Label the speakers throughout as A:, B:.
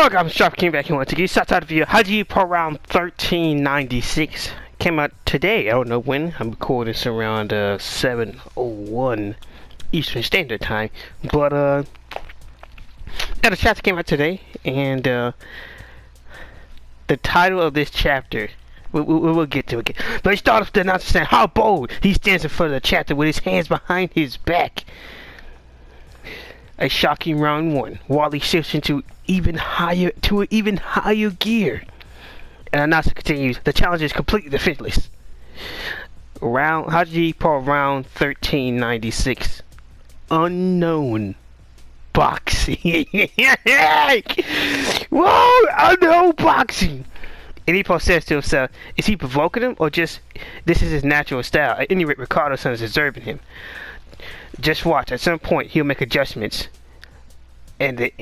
A: Hello guys, I'm Sharp, came back here once again. Shout out to you, Hajime per round 1396. Came out today, I don't know when. I'm recording this around 7:01 Eastern Standard Time. But got a chapter came out today, and the title of this chapter, we'll get to it. But it starts off the announcer saying how bold he stands in front of the chapter with his hands behind his back. A shocking round one. Wally shifts into even higher gear. And announcer continues, the challenge is completely defenseless. Hajime per round 1396. Unknown boxing. Whoa, unknown boxing. And Ippo says to himself, is he provoking him or just this is his natural style? At any rate, Ricardo's son is observing him. Just watch. At some point, he'll make adjustments, and the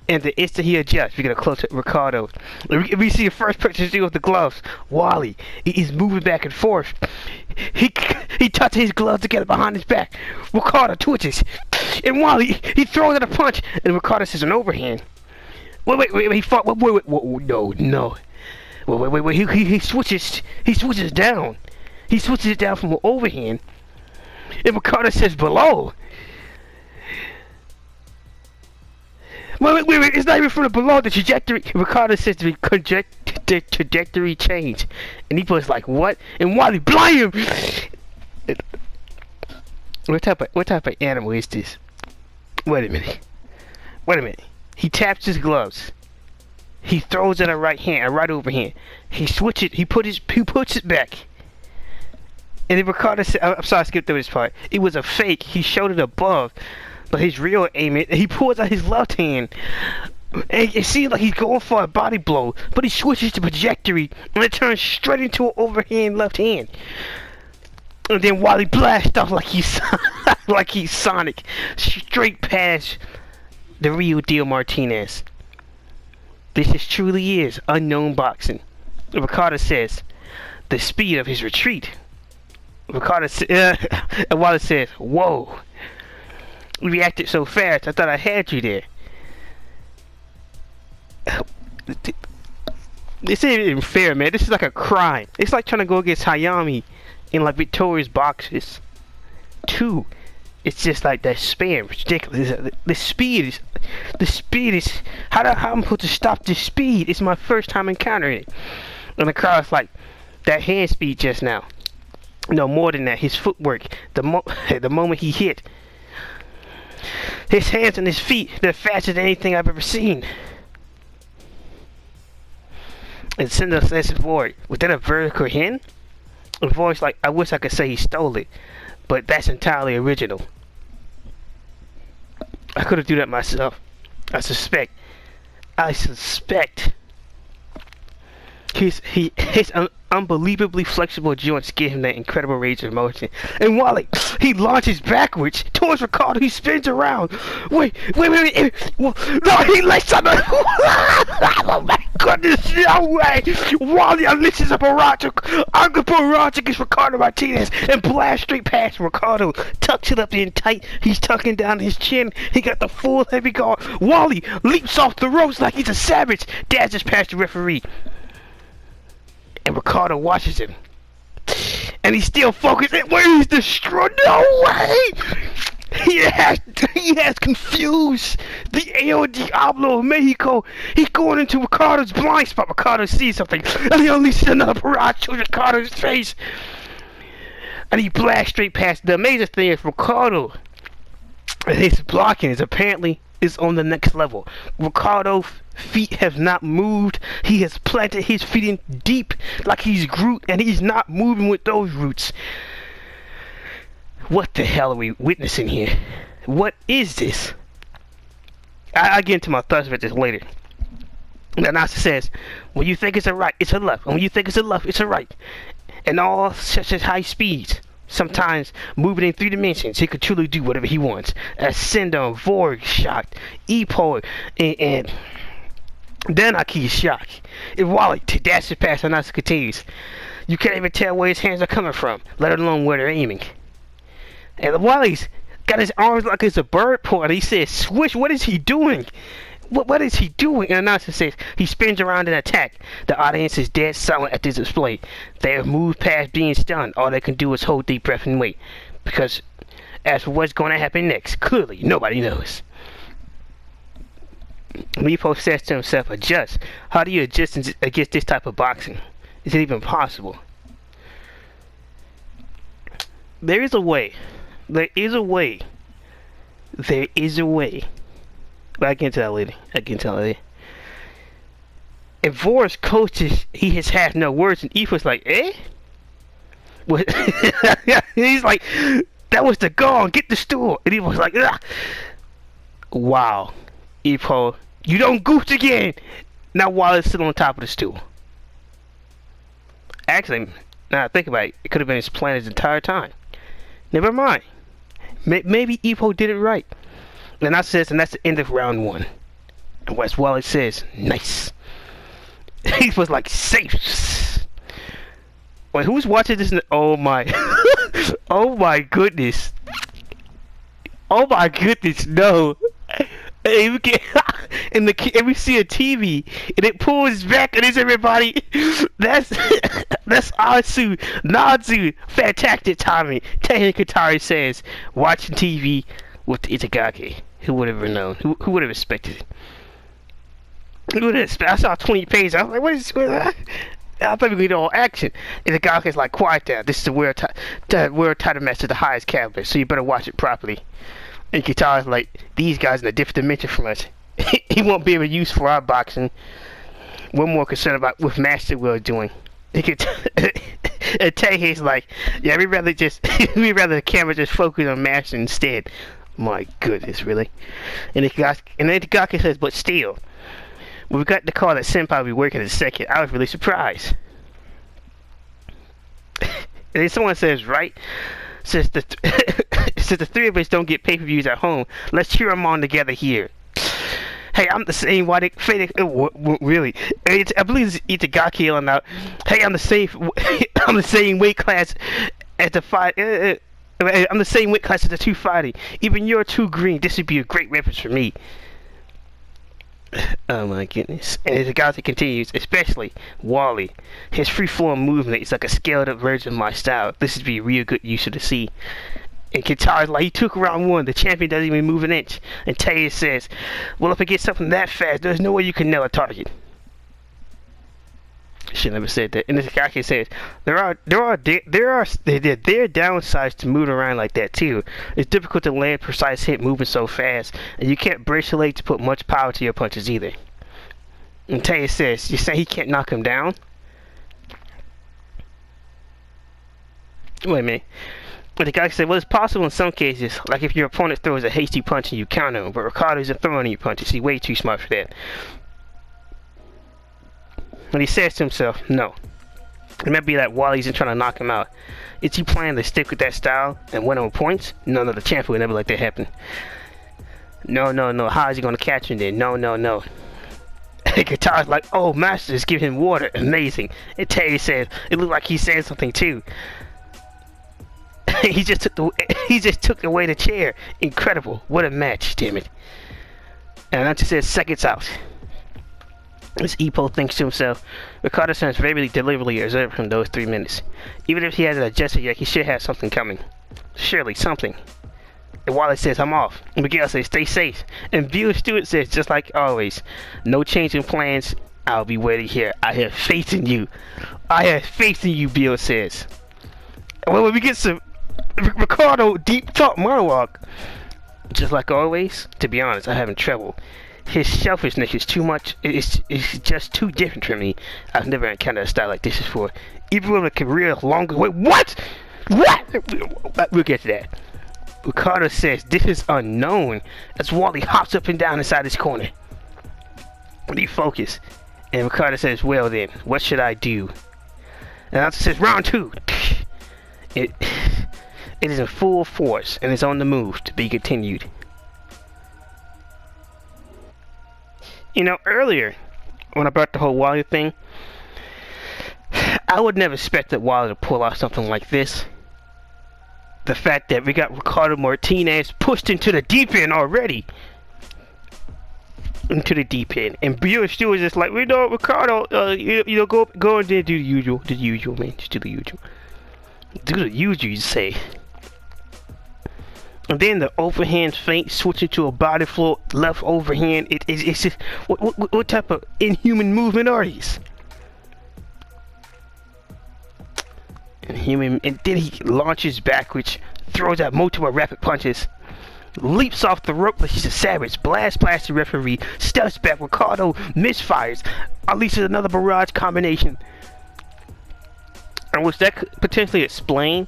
A: instant he adjusts, we get a close to Ricardo. We see the first picture with the gloves. Wally, he's moving back and forth. He touches his gloves together behind his back. Ricardo twitches, and Wally he throws out a punch, and Ricardo says an overhand. Wait, he fought. Wait, no. Wait. He switches down. He switches it down from an overhand. And Ricardo says below. Wait, it's not even from the below, the trajectory. Ricardo says the trajectory change. And Ippo's like, what? And Wally, blind him! What type of animal is this? Wait a minute. He taps his gloves. He throws in a right overhand. He puts it back. And then Ricardo said, I'm sorry, I skipped through this part. It was a fake. He showed it above, but his real aim, he pulls out his left hand. And it seems like he's going for a body blow, but he switches the trajectory, and it turns straight into an overhand left hand. And then Wally blasts off like he's Sonic, straight past the real deal Martinez. This truly is unknown boxing. Ricardo says, the speed of his retreat. Ricardo and Wallace says, whoa, you reacted so fast, I thought I had you there. This ain't even fair, man. This is like a crime. It's like trying to go against Hajime in like Victoria's boxes 2. It's just like that spam, ridiculous. The speed is how I'm supposed to stop this speed? It's my first time encountering it. And the crowd's like, that hand speed just now. No, more than that, his footwork, the moment he hit, his hands and his feet, they're faster than anything I've ever seen. And Cinder says forward, was that a vertical hand? A voice like, I wish I could say he stole it, but that's entirely original. I could have do that myself. I suspect his unbelievably flexible joints give him that incredible range of motion. And Wally, he launches backwards towards Ricardo. He spins around. Wait. No, he lets on the... Oh my goodness, no way. Wally unleashes a barrage against Ricardo Martinez and blasts straight past Ricardo. Tucks it up in tight. He's tucking down his chin. He got the full heavy guard. Wally leaps off the ropes like he's a savage. Dashes past the referee. And Ricardo watches him. And he's still focused. Where he's destroyed. No way! He has confused the El Diablo of Mexico. He's going into Ricardo's blind spot. Ricardo sees something. And he unleashes another barrage to Ricardo's face. And he blasts straight past. The amazing thing is Ricardo, his blocking is apparently on the next level. Ricardo's feet have not moved. He has planted his feet in deep like he's Groot, and he's not moving with those roots. What the hell are we witnessing here? What is this? I'll get into my thoughts about this later. The announcer says, when you think it's a right, it's a left. And when you think it's a left, it's a right. And all such as high speeds. Sometimes, moving in 3 dimensions, he could truly do whatever he wants. As Cinder, Vorg, shocked. Ippo, and then Aki is shocked. And Wally, to dash it past, announcer continues. You can't even tell where his hands are coming from, let alone where they're aiming. And Wally's got his arms like it's a bird paw. He says, "Swish, what is he doing?" What is he doing? And announcer says he spins around and attack. The audience is dead silent at this display. They have moved past being stunned. All they can do is hold deep breath and wait. Because as for what's going to happen next, clearly nobody knows. Ippo says to himself, adjust. How do you adjust against this type of boxing? Is it even possible? There is a way. There is a way. There is a way. But I can tell lady. I can tell lady. And Vor's coaches, he has had no words, and Ippo's like, eh? What? He's like, that was the gong, get the stool. And Ippo's like, ugh. Wow. Ippo, you don't goof again! Now Wally's still on top of the stool. Actually, now I think about it, it could have been his plan his entire time. Never mind. Maybe Ippo did it right. And I says, and that's the end of round 1. And Wes Wally says, nice. He was like, safe. Wait, who's watching this? Oh my. Oh my goodness. Oh my goodness, no. And we see a TV, and it pulls back, and it's everybody. That's Asu, Nazu, fantastic timing. Tehi Katari says, watching TV with the Itagaki. Who would have known? Who would have expected it? Who would have expected? I saw 20 pages. I was like, what is this? I thought we could get all action. And the guy is like, quiet down. This is the world title match of the highest caliber, so you better watch it properly. And Katara's like, these guys in a different dimension from us. He won't be able to use for our boxing. We're more concerned about what Master Will doing. And Tehi's like, yeah, we'd rather the camera just focus on Master instead. My goodness, really? And then Itagaki says, but still, when we got the call that Senpai would be working in a second, I was really surprised. And then someone says, right? Since the three of us don't get pay-per-views at home, let's cheer them on together here. Hey, I'm the same. Why they really? I believe it's Itagaki yelling out. Hey, I'm the same. I'm the same weight class as the fight. I'm the same weight class as the two fighting. Even you're too green. This would be a great reference for me. Oh my goodness. And as the guy that continues, especially Wally, his free-flowing movement is like a scaled-up version of my style. This would be a real good use to see. And Katara's like, he took round 1. The champion doesn't even move an inch. And Taya says, well, if I get something that fast, there's no way you can nail a target. She never said that. And this guy says, there are downsides to moving around like that too. It's difficult to land precise hit moving so fast, and you can't brace your leg to put much power to your punches either. And Taya says, you say he can't knock him down? Wait a minute. But the guy said, well, it's possible in some cases, like if your opponent throws a hasty punch and you counter him, but Ricardo isn't throwing any punches. He's way too smart for that. And he says to himself, no. It might be that Wally isn't trying to knock him out. Is he planning to stick with that style and win on points? No, the champion would never let that happen. No. How is he going to catch him then? No. And Katara's like, oh, Master, just give him water. Amazing. And Terry says, it looked like he's saying something too. he just took away the chair. Incredible. What a match, damn it. And I just said seconds out. As Ippo thinks to himself, Ricardo sounds very deliberately reserved from those 3 minutes. Even if he hasn't adjusted yet, he should have something coming. Surely, something. And Wally says, I'm off. And Miguel says, stay safe. And Bill Stewart says, just like always, no change in plans. I'll be waiting here. I have faith in you. I have faith in you, Bill says. Well, when we get some Ricardo deep talk monologue, just like always, to be honest, I'm having trouble. His selfishness is too much. It's just too different for me. I've never encountered a style like this before. Even with a career longer. Wait, what? We'll get to that. Ricardo says this is unknown as Wally hops up and down inside his corner. Refocus. And Ricardo says, well then, what should I do? And Alonso says, round 2. It is in full force and is on the move to be continued. You know, earlier, when I brought the whole Wally thing, I would never expected Wally to pull out something like this. The fact that we got Ricardo Martinez pushed into the deep end already. into the deep end. And Bill still was just like, we know, Ricardo, you know, go and then do the usual, man. Just do the usual. Do the usual, you say. And then the overhand feint switching to a body floor left overhand. It's just, what type of inhuman movement are these? And then he launches backwards, throws out multiple rapid punches, leaps off the rope like he's a savage, blast past the referee, steps back, Ricardo misfires, unleashes another barrage combination. And which that could potentially explain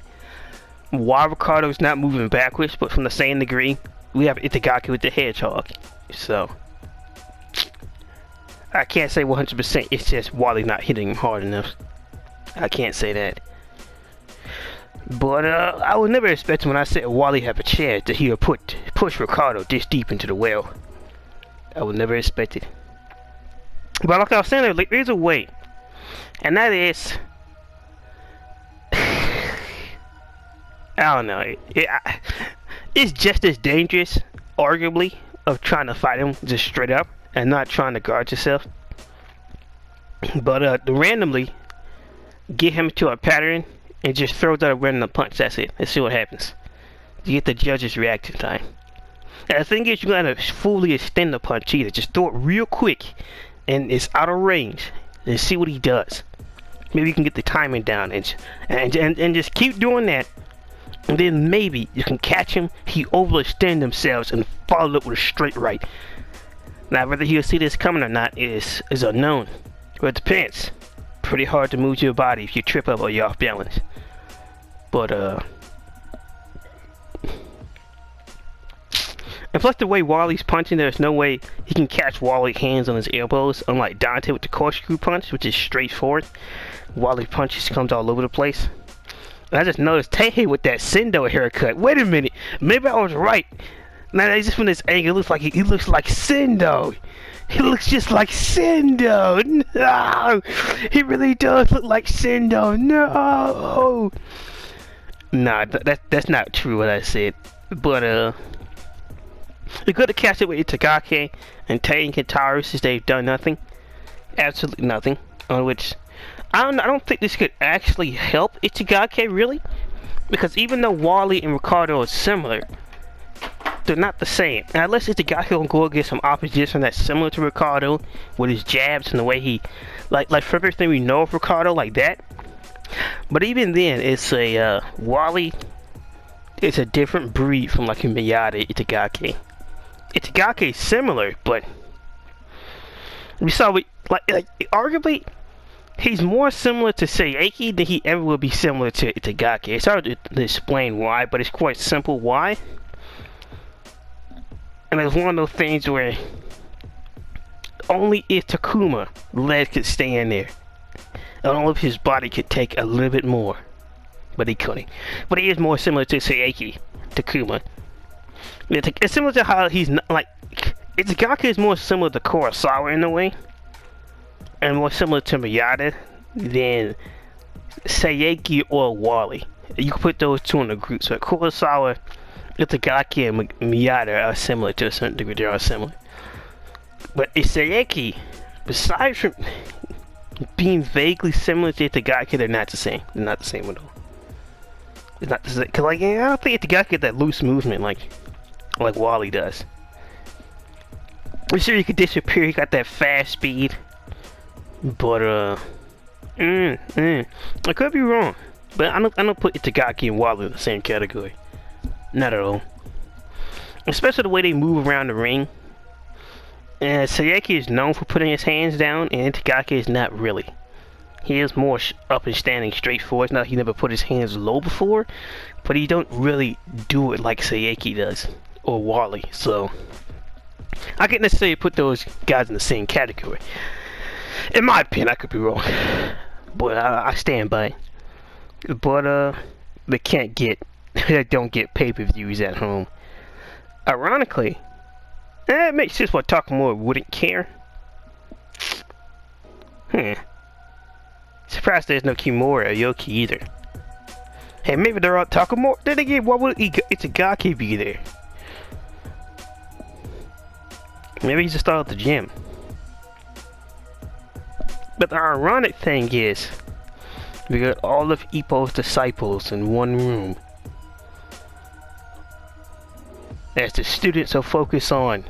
A: why Ricardo's not moving backwards, but from the same degree, we have Itagaki with the hedgehog. So, I can't say 100% it's just Wally not hitting him hard enough. I can't say that. But I would never expect when I said Wally have a chance that he would push Ricardo this deep into the well. I would never expect it. But like I was saying, like, there's a way. And that is, I don't know. It's just as dangerous, arguably, of trying to fight him just straight up and not trying to guard yourself. But to randomly get him to a pattern and just throws out a random punch. That's it. Let's see what happens. You get the judge's reaction time. And the thing is, you gotta fully extend the punch either. Just throw it real quick, and it's out of range. And see what he does. Maybe you can get the timing down, and just keep doing that. And then maybe you can catch him. He overextend themselves and follow up with a straight right. Now, whether he'll see this coming or not is unknown. But it depends. Pretty hard to move your body if you trip up or you're off balance. But and plus the way Wally's punching, there's no way he can catch Wally's hands on his elbows, unlike Dante with the corkscrew punch, which is straightforward. Wally's punches comes all over the place. And I just noticed Teihei with that Sendo haircut. Wait a minute, maybe I was right. Now just from this angle, it looks like he looks like Sendo. He looks just like Sendo. No, he really does look like Sendo. No. Nah, that's not true what I said. But it's good to catch it with Itagaki and Tei and Kentaro since they've done nothing, absolutely nothing. On which I don't think this could actually help Itagaki really, because even though Wally and Ricardo are similar, they're not the same. Now, unless Itagaki will go against some opposition that's similar to Ricardo with his jabs and the way he, like for everything we know of Ricardo, like that. But even then, it's a Wally. It's a different breed from like a Miyata Itagaki. Itagaki is similar, but we saw like arguably he's more similar to Seiki than he ever will be similar to Itagaki. It's hard to explain why, but it's quite simple why. And it's one of those things where only if Takuma leg could stay in there. And all of his body could take a little bit more. But he couldn't. But he is more similar to Seiki, Takuma. It's similar to how he's not, like, Itagaki is more similar to Kurosawa in a way. And more similar to Miyata than Seiki or Wally. You can put those two in a group. So Kurosawa, Itagaki, and Miyata are similar to a certain degree. They are similar. But Seiki, besides from being vaguely similar to Itagaki, they're not the same. They're not the same at all. It's not the same. Cause like, I don't think Itagaki get that loose movement like Wally does. I'm sure he could disappear. He got that fast speed. But I could be wrong. But I don't put Itagaki and Wally in the same category. Not at all. Especially the way they move around the ring. And Seiki is known for putting his hands down, and Itagaki is not really. He is more up and standing straightforward. Now, he never put his hands low before, but he don't really do it like Seiki does, or Wally. So, I can't necessarily put those guys in the same category. In my opinion, I could be wrong, but I stand by it. But they can't get, they don't get pay-per-views at home. Ironically, it makes sense why Takamura wouldn't care. Surprised there's no Kimura or Yoki either. Hey, maybe they're all Takamura. Then again, why would Itagaki be there? Maybe he's just started at the gym. But the ironic thing is, we got all of Ippo's disciples in one room. As the students are focused on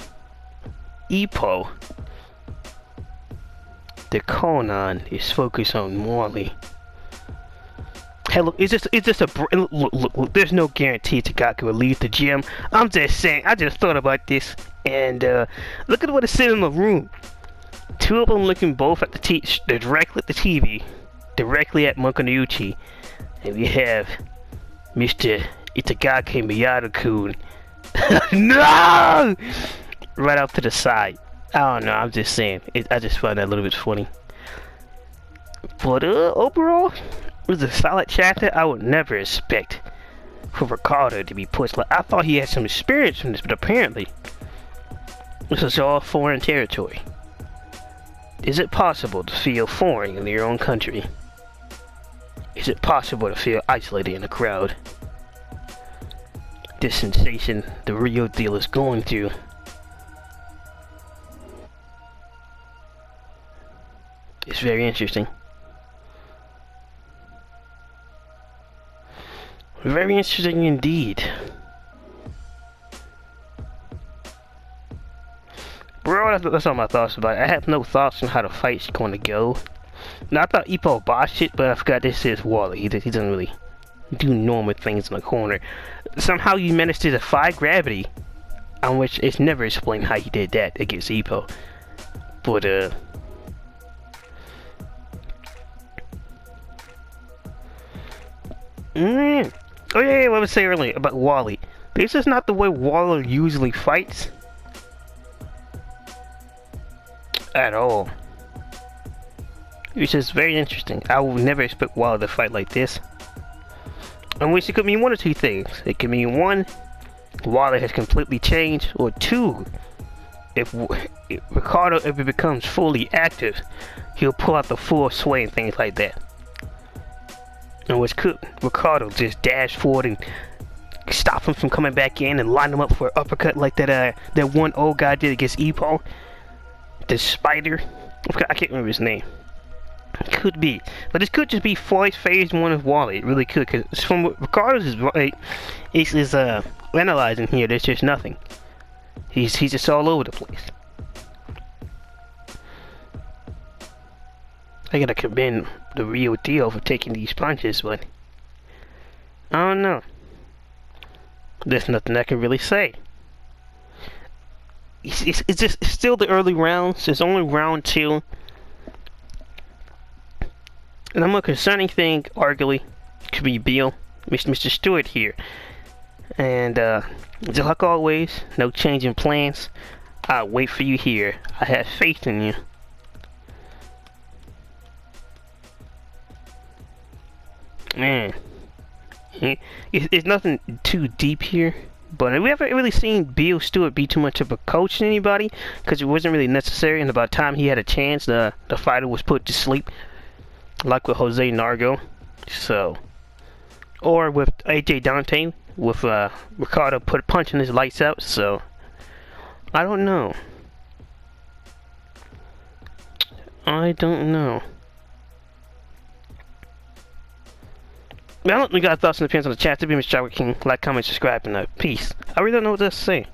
A: Ippo, the Conan is focused on Wally. Hey, look, it's just a look, there's no guarantee Tagaku will leave the gym. I'm just saying, I just thought about this, and look at what is sitting in the room. Two of them looking both at they're directly at the TV, directly at Monkoniuchi, and we have Mr. Itagaki Miyata-kun. No! Right off to the side. I don't know, I'm just saying. I just find that a little bit funny. But overall, it was a solid chapter. I would never expect for Ricardo to be pushed. Like, I thought he had some experience from this, but apparently this is all foreign territory. Is it possible to feel foreign in your own country? Is it possible to feel isolated in a crowd? This sensation the real deal is going through. It's very interesting. Very interesting indeed. Bro, that's all my thoughts about it. I have no thoughts on how the fight's going to go. Now, I thought Ippo botched it, but I forgot this is Wally. He doesn't really do normal things in the corner. Somehow you managed to defy gravity, on which it's never explained how he did that against Ippo. But, oh yeah, what I was saying earlier about Wally. This is not the way Wally usually fights. At all. Which is very interesting. I would never expect Wally to fight like this. In which it could mean one or two things. It could mean one, Wally has completely changed, or two, if Ricardo ever becomes fully active, he'll pull out the full sway and things like that. In which could Ricardo just dash forward and stop him from coming back in and line him up for an uppercut like that one old guy did against Ippo. The spider. I can't remember his name. Could be, but this could just be phase one of Wally. It really could, because from what Ricardo's is analyzing here, there's just nothing. He's just all over the place. I gotta commend the real deal for taking these punches, but I don't know. There's nothing I can really say. It's still the early rounds. It's only round 2. And the more concerning thing, arguably, could be Bill, Mr. Stewart here. And, just like always, no change in plans. I'll wait for you here. I have faith in you. Man. It's nothing too deep here. But we haven't really seen Bill Stewart be too much of a coach to anybody. Because it wasn't really necessary. And about time he had a chance, the fighter was put to sleep. Like with Jose Nargo, so, or with AJ Dante, with Ricardo punching his lights out. So, I don't know. I don't know. I don't know. You got thoughts and opinions on the chat. To be Mr. King, like, comment, subscribe, and peace. I really don't know what to say.